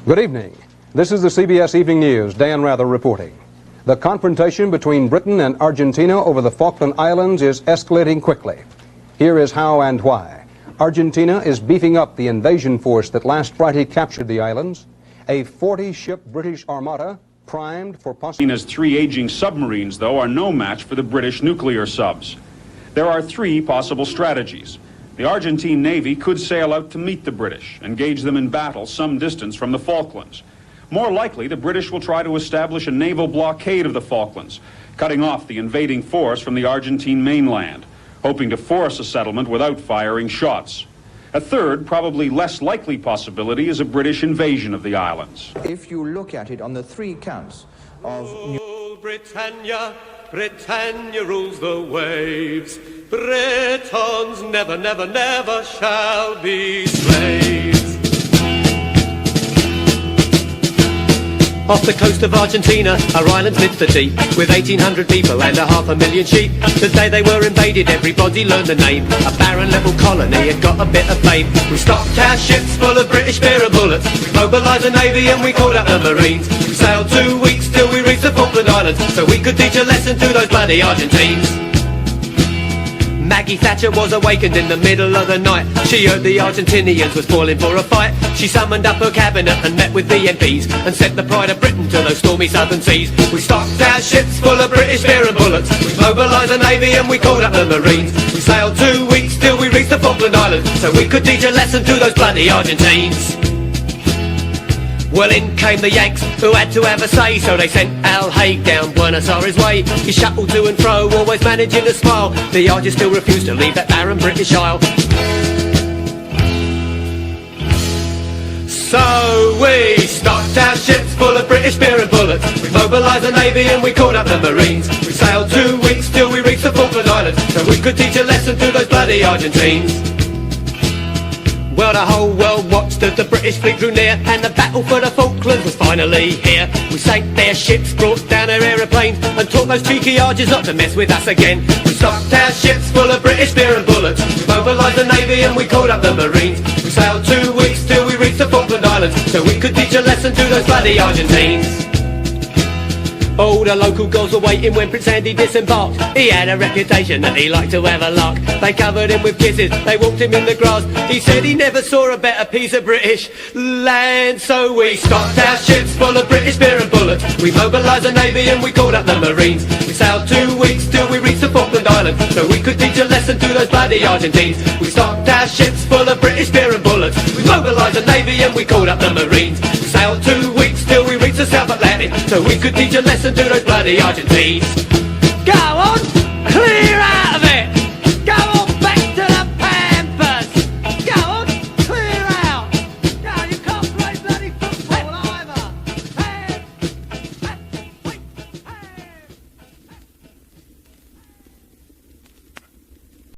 Good evening. This is the CBS Evening News. Dan Rather reporting. The confrontation between Britain and Argentina over the Falkland Islands is escalating quickly. Here is how and why. Argentina is beefing up the invasion force that last Friday captured the islands. A 40-ship British armada primed for possible... Argentina's 3 aging submarines, though, are no match for the British nuclear subs. There are 3 possible strategies. The Argentine Navy could sail out to meet the British, engage them in battle some distance from the Falklands. More likely, the British will try to establish a naval blockade of the Falklands, cutting off the invading force from the Argentine mainland, hoping to force a settlement without firing shots. A third, probably less likely possibility is a British invasion of the islands. If you look at it on the 3 counts of... Britannia, Britannia rules the waves. Britons never, never, never shall be slaves. Off the coast of Argentina, our islands midst the deep, with 1,800 people and 500,000 sheep. The day they were invaded, everybody learned the name. A barren level colony had got a bit of fame. We stocked our ships full of British beer and bullets. We mobilised the navy and we called out the marines. We sailed 2 weeks till we reached the Falkland Islands, so we could teach a lesson to those bloody Argentines. Maggie Thatcher was awakened in the middle of the night. She heard the Argentinians was falling for a fight. She summoned up her cabinet and met with the MPs and sent the pride of Britain to those stormy southern seas. We stocked our ships full of British beer and bullets. We mobilised the navy and we called up the marines. We sailed 2 weeks till we reached the Falkland Islands, so we could teach a lesson to those bloody Argentines. Well, in came the Yanks, who had to have a say, so they sent Al Haig down Buenos Aires way. He shuttled to and fro, always managing to smile. The Argies still refused to leave that barren British Isle. So we stocked our ships full of British beer and bullets. We mobilised the navy and we called up the marines. We sailed 2 weeks till we reached the Falkland Islands, so we could teach a lesson to those bloody Argentines. Well, the whole world watched as the British fleet drew near, and the battle for the Falklands was finally here. We sank their ships, brought down their aeroplanes, and taught those cheeky Argies not to mess with us again. We stocked our ships full of British beer and bullets. We mobilised the navy and we called up the marines. We sailed 2 weeks till we reached the Falkland Islands, so we could teach a lesson to those bloody Argentines. All the local girls were waiting when Prince Andy disembarked. He had a reputation that he liked to have a lark. They covered him with kisses, they walked him in the grass. He said he never saw a better piece of British land. So we stocked our ships full of British beer and bullets. We mobilised the navy and we called up the marines. We sailed 2 weeks till we reached the Falkland Islands, so we could teach a lesson to those bloody Argentines. We stocked our ships full of British beer and bullets. We mobilised the navy and we called up the marines. We sailed 2 weeks till we reached the South Atlantic, so we could teach a lesson to those bloody Argentines.